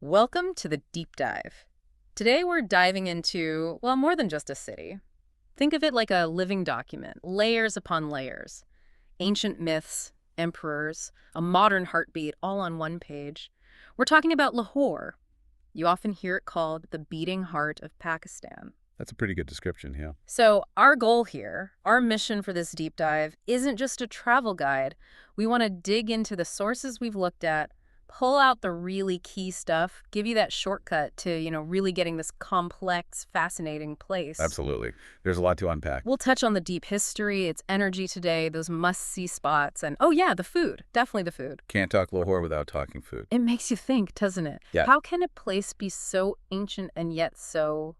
Welcome to the Deep Dive. Today we're diving into, well, more than just a city. Think of it like a living document, layers upon layers. Ancient myths, emperors, a modern heartbeat, all on one page. We're talking about Lahore. You often hear it called the beating heart of Pakistan. That's a pretty good description, yeah. So our goal here, our mission for this deep dive, isn't just a travel guide. We want to dig into the sources we've looked at, pull out the really key stuff, give you that shortcut to, really getting this complex, fascinating place. Absolutely. There's a lot to unpack. We'll touch on the deep history, its energy today, those must-see spots, and oh yeah, the food. Definitely the food. Can't talk Lahore without talking food. It makes you think, doesn't it? Yeah. How can a place be so ancient and yet so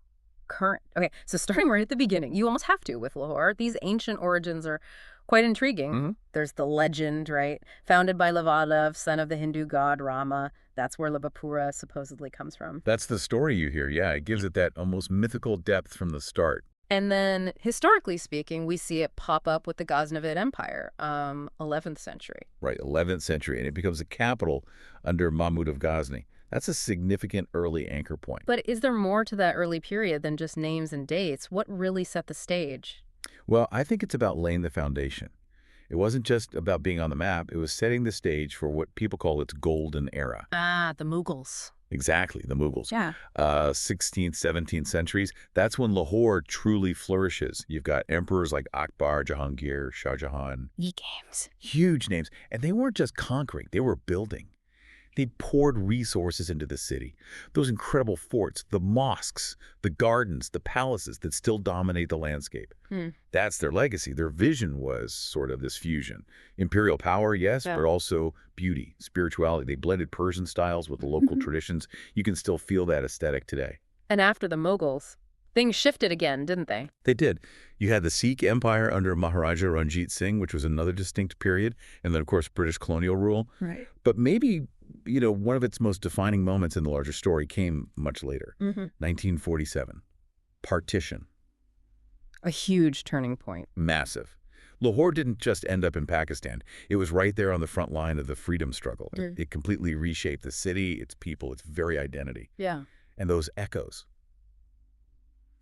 current? Okay, so starting right at the beginning, you almost have to with Lahore. These ancient origins are quite intriguing. There's the legend, right? Founded by Lavadav, son of the Hindu god Rama. That's where Labapura supposedly comes from. That's the story you hear, yeah. It gives it that almost mythical depth from the start. And then, historically speaking, we see it pop up with the Ghaznavid Empire, 11th century. Right, 11th century, and it becomes a capital under Mahmud of Ghazni. That's a significant early anchor point. But is there more to that early period than just names and dates? What really set the stage? Well, I think it's about laying the foundation. It wasn't just about being on the map, it was setting the stage for what people call its golden era. Ah, the Mughals. Exactly, the Mughals. Yeah. 16th, 17th centuries, that's when Lahore truly flourishes. You've got emperors like Akbar, Jahangir, Shah Jahan. E-games. Huge names. And they weren't just conquering, they were building. They poured resources into the city. Those incredible forts, the mosques, the gardens, the palaces that still dominate the landscape. That's their legacy. Their vision was sort of this fusion. Imperial power, yes, Yeah. but also beauty, spirituality. They blended Persian styles with the local traditions. You can still feel that aesthetic today. And after the Mughals, things shifted again, didn't they? They did. You had the Sikh Empire under Maharaja Ranjit Singh, which was another distinct period, and then, of course, British colonial rule. Right. But maybe, one of its most defining moments in the larger story came much later. 1947. Partition. A huge turning point. Massive. Lahore didn't just end up in Pakistan. It was right there on the front line of the freedom struggle. It completely reshaped the city, its people, its very identity. Yeah. And those echoes,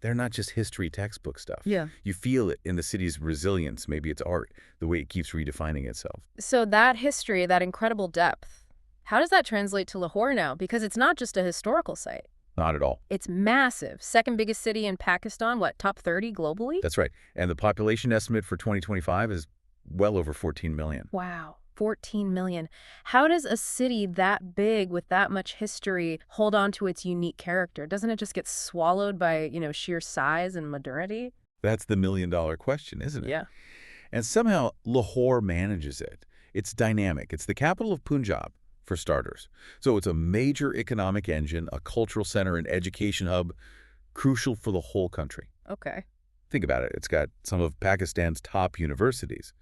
they're not just history textbook stuff. Yeah. You feel it in the city's resilience, maybe its art, the way it keeps redefining itself. So that history, that incredible depth, how does that translate to Lahore now? Because it's not just a historical site. Not at all. It's massive. Second biggest city in Pakistan, what, top 30 globally? That's right. And the population estimate for 2025 is well over 14 million. Wow, 14 million. How does a city that big with that much history hold on to its unique character? Doesn't it just get swallowed by, sheer size and modernity? That's the million-dollar question, isn't it? Yeah. And somehow Lahore manages it. It's dynamic. It's the capital of Punjab, for starters. So it's a major economic engine, a cultural center, an education hub, crucial for the whole country. Okay. Think about it. It's got some of Pakistan's top universities,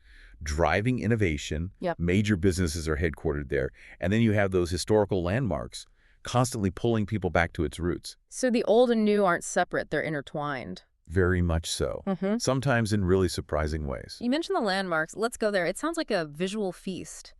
driving innovation. Yep. Major businesses are headquartered there. And then you have those historical landmarks constantly pulling people back to its roots. So the old and new aren't separate, they're intertwined. Very much so. Sometimes in really surprising ways. You mentioned the landmarks. Let's go there. It sounds like a visual feast.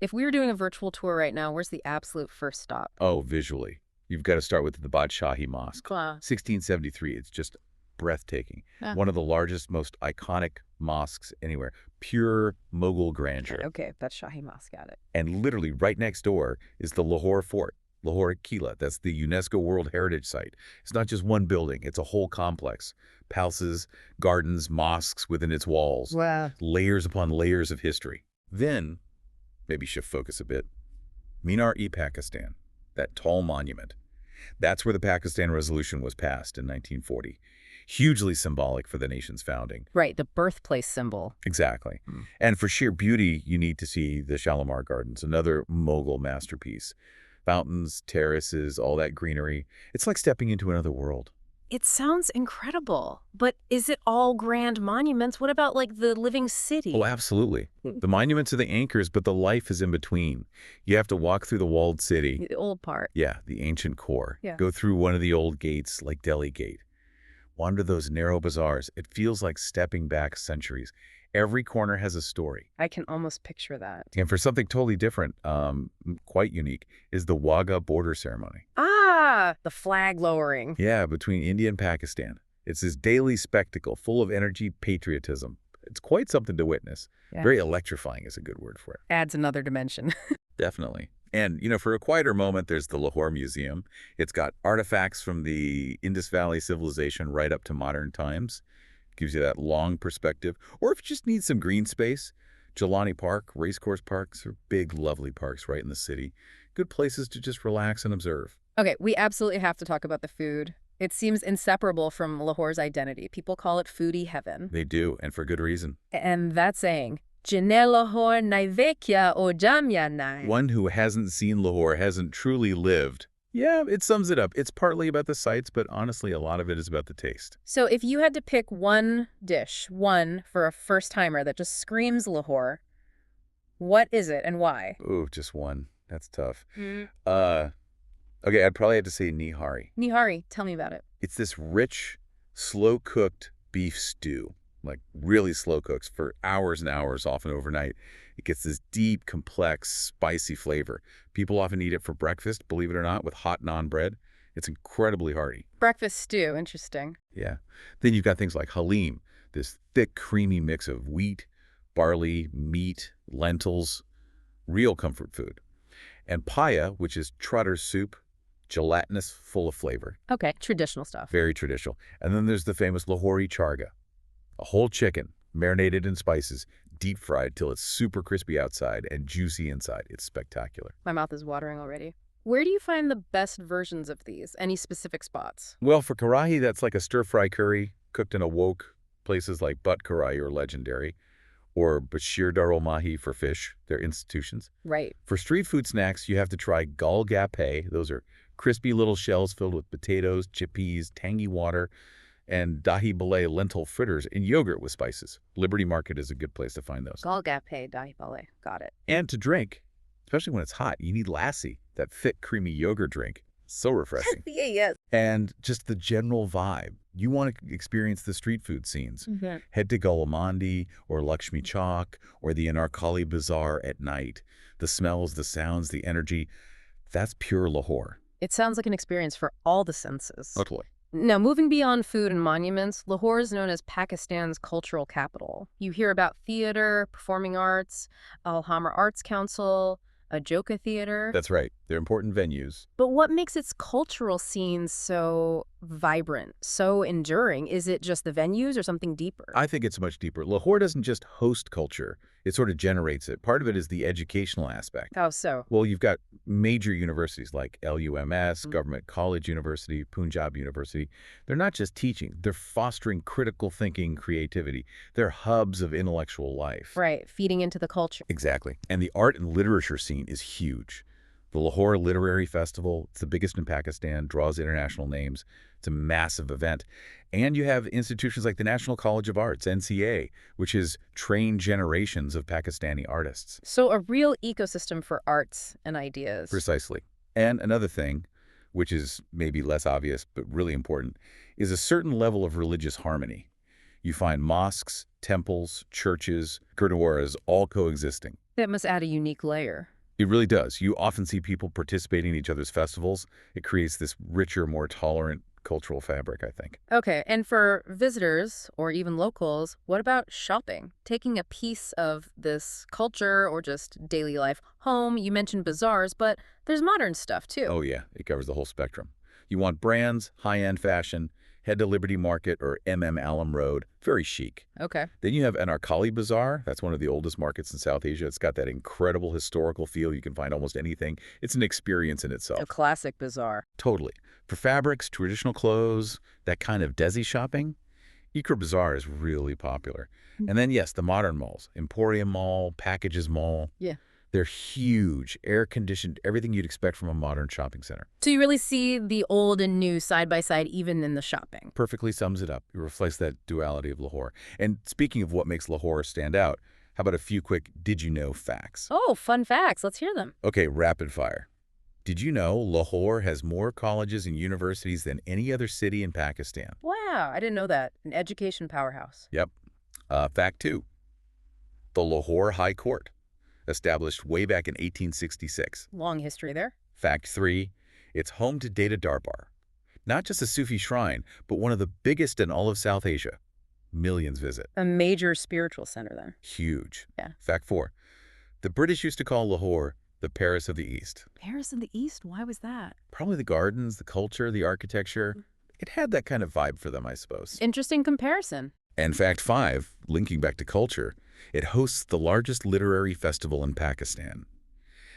If we were doing a virtual tour right now, where's the absolute first stop? Oh, visually. You've got to start with the Badshahi Mosque. Wow. 1673. It's just breathtaking. Yeah. One of the largest, most iconic mosques anywhere. Pure Mughal grandeur. Okay, that's Shahi Mosque, got it. And literally right next door is the Lahore Fort, Lahore Kila. That's the UNESCO World Heritage Site. It's not just one building. It's a whole complex. Palaces, gardens, mosques within its walls. Wow. Layers upon layers of history. Then, maybe shift focus a bit, Minar-e-Pakistan, that tall monument. That's where the Pakistan Resolution was passed in 1940. Hugely symbolic for the nation's founding. Right, the birthplace symbol. Exactly. And for sheer beauty, you need to see the Shalimar Gardens, another Mughal masterpiece. Fountains, terraces, all that greenery. It's like stepping into another world. It sounds incredible, but is it all grand monuments? What about, like, the living city? Oh, absolutely. The monuments are the anchors, but the life is in between. You have to walk through the walled city. The old part. Yeah, the ancient core. Yeah. Go through one of the old gates, like Delhi Gate. Wander those narrow bazaars. It feels like stepping back centuries. Every corner has a story. I can almost picture that. And for something totally different, quite unique, is the Wagah border ceremony. Ah, the flag lowering. Yeah, between India and Pakistan. It's this daily spectacle full of energy, patriotism. It's quite something to witness. Yeah. Very electrifying is a good word for it. Adds another dimension. Definitely. And, for a quieter moment, there's the Lahore Museum. It's got artifacts from the Indus Valley civilization right up to modern times. Gives you that long perspective. Or if you just need some green space, Jelani Park, Racecourse Parks are big, lovely parks right in the city. Good places to just relax and observe. Okay, we absolutely have to talk about the food. It seems inseparable from Lahore's identity. People call it foodie heaven. They do, and for good reason. And that saying, Jine Lahore naivekya o jamya nai. One who hasn't seen Lahore hasn't truly lived. Yeah, it sums it up. It's partly about the sights, but honestly, a lot of it is about the taste. So if you had to pick one dish, one for a first-timer that just screams Lahore, what is it and why? Ooh, just one. That's tough. Okay, I'd probably have to say nihari. Nihari, tell me about it. It's this rich, slow-cooked beef stew, like really slow cooks for hours and hours, often overnight. It gets this deep, complex, spicy flavor. People often eat it for breakfast, believe it or not, with hot naan bread. It's incredibly hearty. Breakfast stew, interesting. Yeah. Then you've got things like halim, this thick, creamy mix of wheat, barley, meat, lentils, real comfort food. And paya, which is trotter soup, gelatinous, full of flavor. Okay, traditional stuff. Very traditional. And then there's the famous Lahori charga, a whole chicken, marinated in spices, deep fried till it's super crispy outside and juicy inside. It's spectacular. My mouth is watering already. Where do you find the best versions of these? Any specific spots? Well, for karahi, that's like a stir-fry curry cooked in a wok. Places like Butt Karahi are legendary. Or Bashir Darul Mahi for fish. They're institutions. Right. For street food snacks, you have to try gal gappe. Those are crispy little shells filled with potatoes, chickpeas, tangy water, and dahi balay lentil fritters and yogurt with spices. Liberty Market is a good place to find those. Golgappe, dahi balay. Got it. And to drink, especially when it's hot, you need lassi, that thick, creamy yogurt drink. So refreshing. Yes. And just the general vibe. You want to experience the street food scenes. Head to Golamandi or Lakshmi Chowk or the Anarkali Bazaar at night. The smells, the sounds, the energy. That's pure Lahore. It sounds like an experience for all the senses. Totally. Now, moving beyond food and monuments, Lahore is known as Pakistan's cultural capital. You hear about theater, performing arts, Alhambra Arts Council, a Joka Theater. That's right. They're important venues. But what makes its cultural scene so vibrant, so enduring? Is it just the venues or something deeper? I think it's much deeper. Lahore doesn't just host culture. It sort of generates it. Part of it is the educational aspect. How so? Well, you've got major universities like LUMS, Government College University, Punjab University. They're not just teaching. They're fostering critical thinking, creativity. They're hubs of intellectual life. Right, feeding into the culture. Exactly. And the art and literature scene is huge. The Lahore Literary Festival, it's the biggest in Pakistan, draws international names. It's a massive event. And you have institutions like the National College of Arts, NCA, which has trained generations of Pakistani artists. So a real ecosystem for arts and ideas. Precisely. And another thing, which is maybe less obvious but really important, is a certain level of religious harmony. You find mosques, temples, churches, gurdwaras all coexisting. That must add a unique layer. It really does. You often see people participating in each other's festivals. It creates this richer, more tolerant cultural fabric, I think. Okay, and for visitors or even locals, what about shopping? Taking a piece of this culture or just daily life home. You mentioned bazaars, but there's modern stuff too. Oh yeah, it covers the whole spectrum. You want brands, high-end fashion, head to Liberty Market or Alam Road. Very chic. Okay. Then you have Anarkali Bazaar. That's one of the oldest markets in South Asia. It's got that incredible historical feel. You can find almost anything. It's an experience in itself. A classic bazaar. Totally. For fabrics, traditional clothes, that kind of desi shopping, Ikra Bazaar is really popular. And then, yes, the modern malls. Emporium Mall, Packages Mall. Yeah. They're huge, air-conditioned, everything you'd expect from a modern shopping center. So you really see the old and new side by side even in the shopping. Perfectly sums it up. It reflects that duality of Lahore. And speaking of what makes Lahore stand out, how about a few quick did-you-know facts? Oh, fun facts. Let's hear them. Okay, rapid fire. Did you know Lahore has more colleges and universities than any other city in Pakistan? Wow, I didn't know that. An education powerhouse. Yep. Fact 2. The Lahore High Court, established way back in 1866. Long history there. Fact 3, it's home to Data Darbar. Not just a Sufi shrine, but one of the biggest in all of South Asia. Millions visit. A major spiritual center then. Huge. Yeah. Fact 4, the British used to call Lahore the Paris of the East. Paris in the East? Why was that? Probably the gardens, the culture, the architecture. It had that kind of vibe for them, I suppose. Interesting comparison. And fact 5, linking back to culture, it hosts the largest literary festival in Pakistan.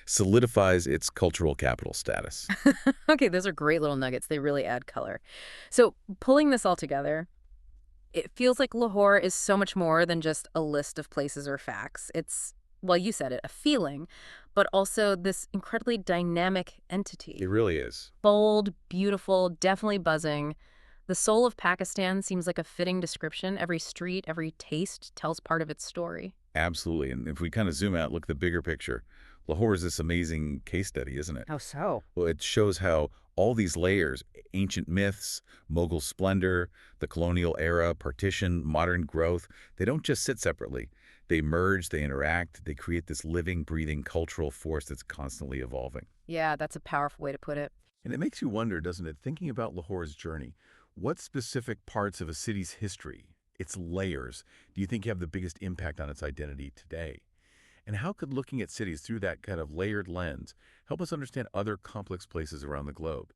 Solidifies its cultural capital status. Okay, those are great little nuggets. They really add color. So pulling this all together, it feels like Lahore is so much more than just a list of places or facts. It's, well, you said it, a feeling, but also this incredibly dynamic entity. It really is. Bold, beautiful, definitely buzzing. The soul of Pakistan seems like a fitting description. Every street, every taste tells part of its story. Absolutely. And if we kind of zoom out, look at the bigger picture, Lahore is this amazing case study, isn't it? How so? Well, it shows how all these layers, ancient myths, Mughal splendor, the colonial era, partition, modern growth, they don't just sit separately. They merge, they interact, they create this living, breathing cultural force that's constantly evolving. Yeah, that's a powerful way to put it. And it makes you wonder, doesn't it, thinking about Lahore's journey, what specific parts of a city's history, its layers, do you think have the biggest impact on its identity today? And how could looking at cities through that kind of layered lens help us understand other complex places around the globe?